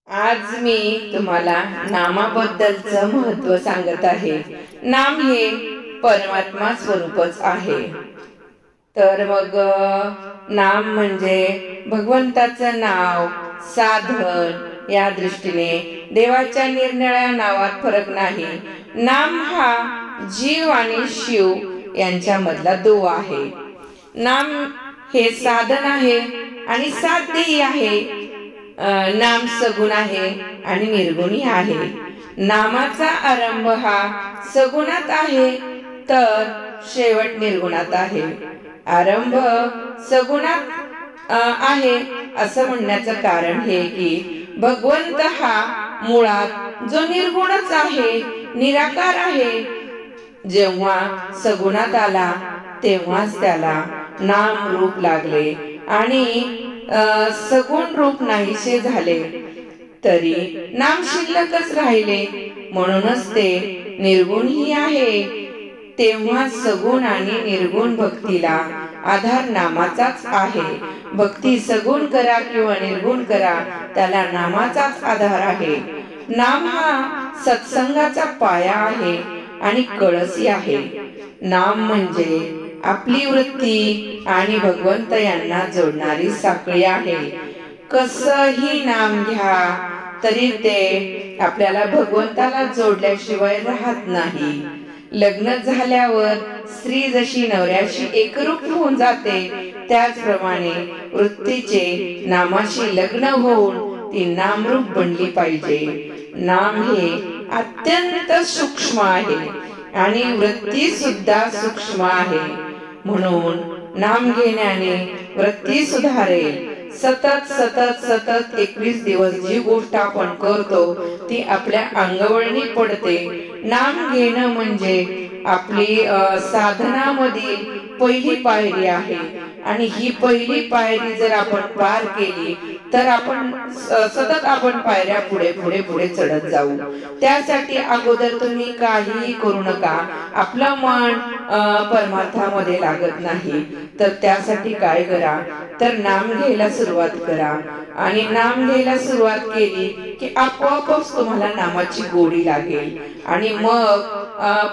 आज मी तुम्हाला नामाबद्दलचं महत्त्व सांगत आहे. नाम हे परमात्मा स्वरूपच आहे. तर मग नाम म्हणजे भगवंताचं नाव, साधन या दृष्टीने देवाच्या निरनिराळ्या नावात फरक नाही. नाम हा जीव आणि शिव यांच्यामधला दुवा आहे. नाम हे साधन आहे आणि साध्यही आहे. नाम सगुण आहे आणि निर्गुणी आहे. नामाचा आरंभ हा सगुणात आहे तर शेवट निर्गुणात आहे. आरंभ सगुणात आहे असं म्हणण्याचं कारण हे की भगवंत हा मुळात जो निर्गुणच आहे, निराकार आहे. जेव्हा सगुणात आला तेव्हाच त्याला नाम रूप लागले आणि सगुण रूप नाहीसे झाले तरी नाम शिल्लकच राहिले. म्हणूनच ते निर्गुणही आहे. तेव्हा सगुण आणि निर्गुण भक्तीला आधार नामाचाच आहे. भक्ती सगुण करा किंवा निर्गुण करा, त्याला नामाचाच आधार आहे. नाम हा सत्संगाचा पाया आहे आणि कळसी आहे. नाम म्हणजे आपली वृत्ती आणि भगवंत यांना जोडणारी साखळी आहे. कसंही नाम घ्या तरी ते आपल्याला भगवंताला जोडल्याशिवाय राहत नाही. लग्न झाल्यावर स्त्री जशी नवऱ्याशी एकरूप होऊन जाते, त्याचप्रमाणे वृत्तीचे नामाशी लग्न होऊन ती नामरूप बनली पाहिजे. नाम हे अत्यंत सूक्ष्म आहे आणि वृत्ती सुद्धा सूक्ष्म आहे. म्हणून नाम घेण्याने वृत्ती सुधारेल. सतत सतत सतत 21 दिवस जी गोष्ट आपण करतो ती आपल्या अंगवळणी पडते. नाम घेणं म्हणजे आपली साधनामधील पहिली पायरी आहे आणि ही पहिली पायरी जर आपण पार केली तर आपण सतत पायऱ्या पुढे पुढे पुढे चढत जाऊ. त्यासाठी अगोदर तुम्ही काहीही करू नका. आपलं मन परमार्थामध्ये लागत नाही तर त्यासाठी काय करा तर नाम घ्यायला सुरुवात करा. आणि नाम घ्यायला सुरुवात केली की आपोआपच तुम्हाला नामाची गोडी लागेल आणि मग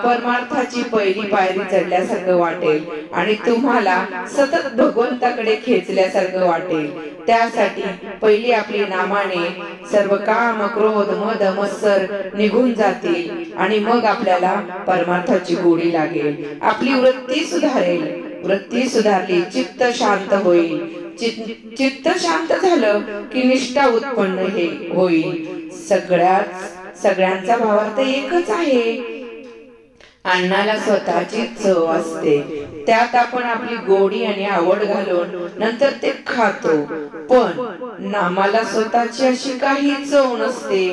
परमार्थाची पहिली पायरी चढल्यासारखं वाटेल आणि तुम्हाला सतत भगवंताकडे खेचल्यासारखं वाटेल. त्यासाठी पहिली आपली नामाने सर्व काम, क्रोध, मद, मत्सर निघून जातील आणि मग आपल्याला परमार्थाची गोडी लागेल. आपली वृत्ती सुधारेल. वृत्ती सुधारली, चित्त शांत होईल. चित्त शांत झालं की निष्ठा उत्पन्न होईल. सगळ्यांचा भावार्थ एकच आहे. अन्नाला स्वतःची चव असते, त्यात आपण आपली गोडी आणि आवड घालून नंतर ते खातो. पण नामाला स्वतःची अशी काही चव नसते.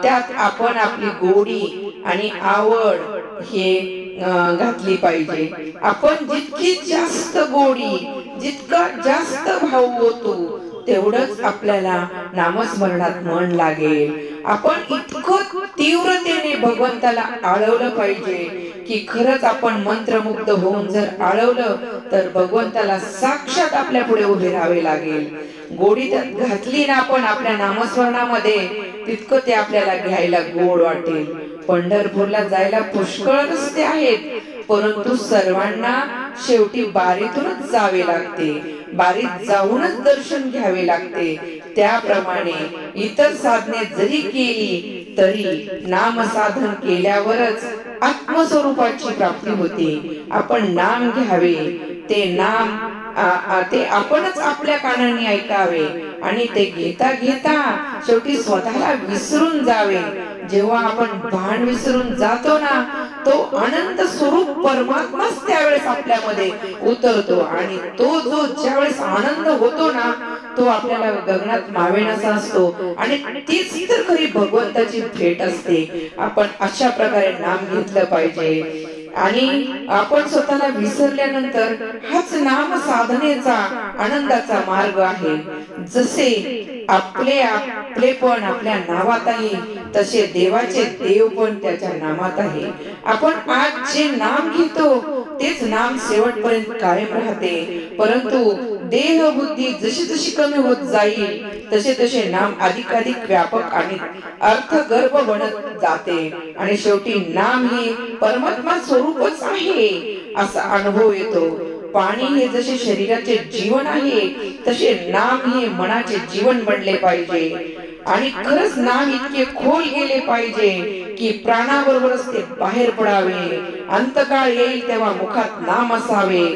त्यात आपण आपली गोडी आणि आवड हे घातली पाहिजे. आपण जितकी जास्त गोडी, जितका जास्त भाव होतो तेवढंच आपल्याला नामस्मरणात मन लागेल. आपण इतकं तीव्रतेने भगवंताला आळवलं पाहिजे की खरंच आपण मंत्रमुग्ध होऊन जर आळवलं तर भगवंताला साक्षात आपल्या पुढे उभे राहावे लागेल. गोडी त्यात घातली ना आपण आपल्या नामस्मरणामध्ये तितकं ते आपल्याला घ्यायला गोड वाटेल. पंढरपूरला जायला पुष्कळ रस्ते आहेत, परंतु सर्वांना शेवटी बारीतूनच जावे लागते. बारीत जाऊनच दर्शन घ्यावे लागते. त्याप्रमाणे इतर साधने जरी केली तरी नाम साधन केल्यावरच आत्मस्वरूपाची प्राप्ती होते. आपण नाम घ्यावे, ते नाम ते आपणच आपल्या कानाने ऐकावे आणि ते घेता घेता शेवटी स्वतःला विसरून जावे. जेव्हा आपण भान विसरून जातो ना, तो अनंत स्वरूप परमात्माच त्यावेळेस आपल्यामध्ये उतरतो आणि तो जो ज्यावेळेस आनंद होतो ना, तो आपल्याला गगनात मावेनासा असतो आणि तीच तर खरी भगवंताची भेट असते. आपण अशा प्रकारे नाम घेतलं पाहिजे. आणि आपण स्वतःला विसरल्यानंतर हाच नाम साधनेचा आनंदाचा मार्ग आहे. जसे आपलेपण आपल्या नावात आहे, तसे देवाचे देव पण त्याच्या नामात आहे. आपण आज जे नाम घेतो तेच नाम शेवटपर्यंत कायम राहते. परंतु देह बुद्धी जशी जशी कमी होत जाईल तसे तसे नाम अधिकाधिक व्यापक आणि अर्थगर्भ बनत जाते आणि शेवटी नाम हे परमात्मा स्वरूपच आहे असा अनुभव येतो. पाणी हे जसे शरीराचे जीवन आहे तसे नाम हे मनाचे जीवन बनले पाहिजे आणि खरंच नाम इतके खोल गेले पाहिजे की प्राणाबरोबरच ते बाहेर पडावे. अंतकाळ येईल तेव्हा मुखात नाम असावे.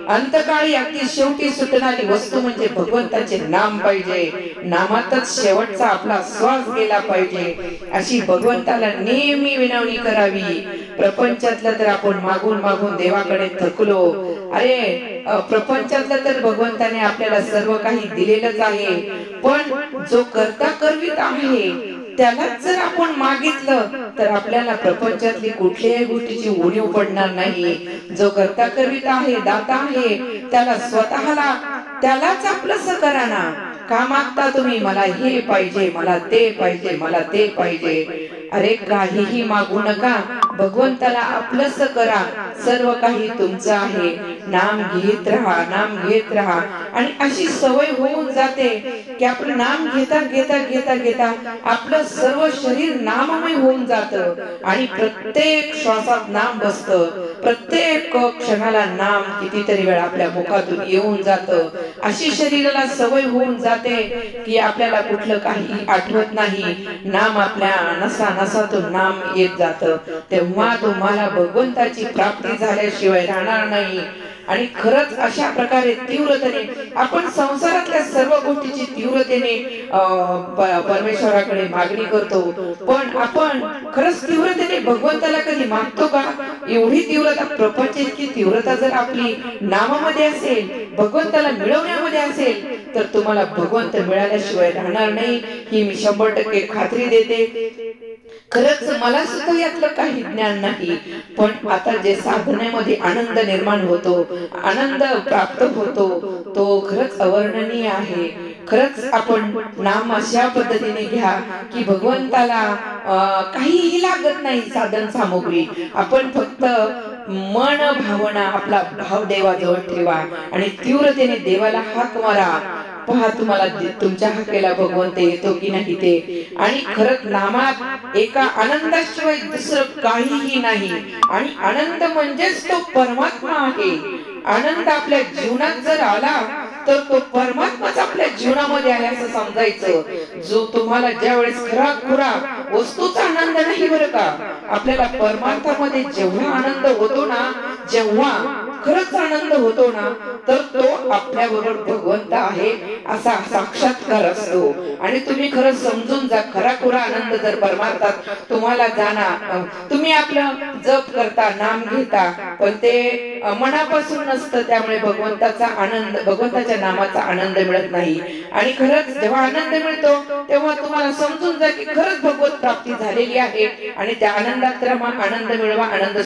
अंतकाळी अगदी शेवटी सुटणारी वस्तू म्हणजे भगवंताचे नाम पाहिजे. नामातच शेवटचा आपला श्वास गेला पाहिजे अशी भगवंताला नेहमी विनवणी करावी. प्रपंचातलं तर आपण मागून मागून देवाकडे थकलो. अरे प्रपंचातलं तर भगवंताने आपल्याला सर्व काही दिलेलंच आहे, पण जो करता करवीत आहे त्यालाच जर आपण मागितलं तर आपल्याला प्रपंचातली कुठल्याही गोष्टीची उणीव पडणार नाही. जो करता करवीत आहे, दाता आहे, त्याला स्वतःला त्यालाच आपलंसं करा ना. का मागता तुम्ही? मला हे पाहिजे, मला ते पाहिजे, मला ते पाहिजे. अरे काहीही मागू नका, भगवंताला आपलंसं करा. सर्व काही तुमचं आहे. नाम घेत राहा, नाम घेत राहा आणि अशी सवय होऊन जाते की आपलं नाम घेता घेता घेता घेता आपलं सर्व शरीर नाममय होऊन जातं आणि प्रत्येक श्वासात नाम बसतं. प्रत्येक क्षणाला नाम कितीतरी वेळा आपल्या मुखातून येऊन जातं. अशी शरीराला सवय होऊन जाते की आपल्याला कुठलं काही आठवत नाही. नाम आपल्या नसा नसातून नाम येत जातं. तेव्हा तुम्हाला भगवंताची प्राप्ती झाल्याशिवाय राहणार नाही. आणि खरंच अशा प्रकारे तीव्रतेने आपण संसारातल्या सर्व गोष्टीची तीव्रतेने परमेश्वराकडे मागणी करतो, पण आपण खरंच तीव्रतेने भगवंताला कधी मागतो का? एवढी तीव्रता, प्रपंच इतकी तीव्रता जर आपली नामामध्ये असेल, भगवंताला मिळवण्यामध्ये असेल, तर तुम्हाला भगवंत मिळाल्याशिवाय राहणार नाही ही मी 100% खात्री देते. खरंच मला सुद्धा यातलं काही ज्ञान नाही, पण आता जे साधनेमध्ये आनंद निर्माण होतो, आनंद प्राप्त होतो, तो खरंच अवर्णनीय आहे. खरंच आपण नाम अशा पद्धतीने घ्या की भगवंताला काहीही लागत नाही साधन सामुग्री. आपण फक्त मन भावना आपला भाव देवाजवळ ठेवा आणि तीव्रतेने देवाला हाक मारा. पहा तुम्हाला तुमच्या हाकेला भगवंत येतो की नाही ते. आणि खरंच नामात एका आनंदाशिवाय दुसरं काहीही नाही आणि आनंद म्हणजेच तो परमात्मा आहे. आनंद आपल्या जीवनात जर आला तर तो परमात्माच आपल्या जीवनामध्ये आहे असं समजायचं. जो तुम्हाला ज्या वेळेस खरा खुरा वस्तूचा आनंद नाही बरं का, आपल्याला परमार्थामध्ये जेव्हा आनंद होतो ना, जेव्हा खरंच आनंद होतो ना, तर तो आपल्या बरोबर भगवंत आहे असा साक्षात्कार असतो. आणि तुम्ही खरंच समजून जा, खरा खुरा आनंद जर परमार्थात तुम्हाला जाणार, तुम्ही आपलं जप करता, नाम घेता, पण ते मनापासून नसतं, त्यामुळे भगवंताचा आनंद, भगवंताच्या नामाचा आनंद मिळत नाही. आणि खरंच जेव्हा आनंद मिळतो तेव्हा तुम्हाला समजून जा की खरंच भगवत प्राप्ती झालेली आहे आणि त्या आनंदात रमा, आनंद मिळवा, आनंद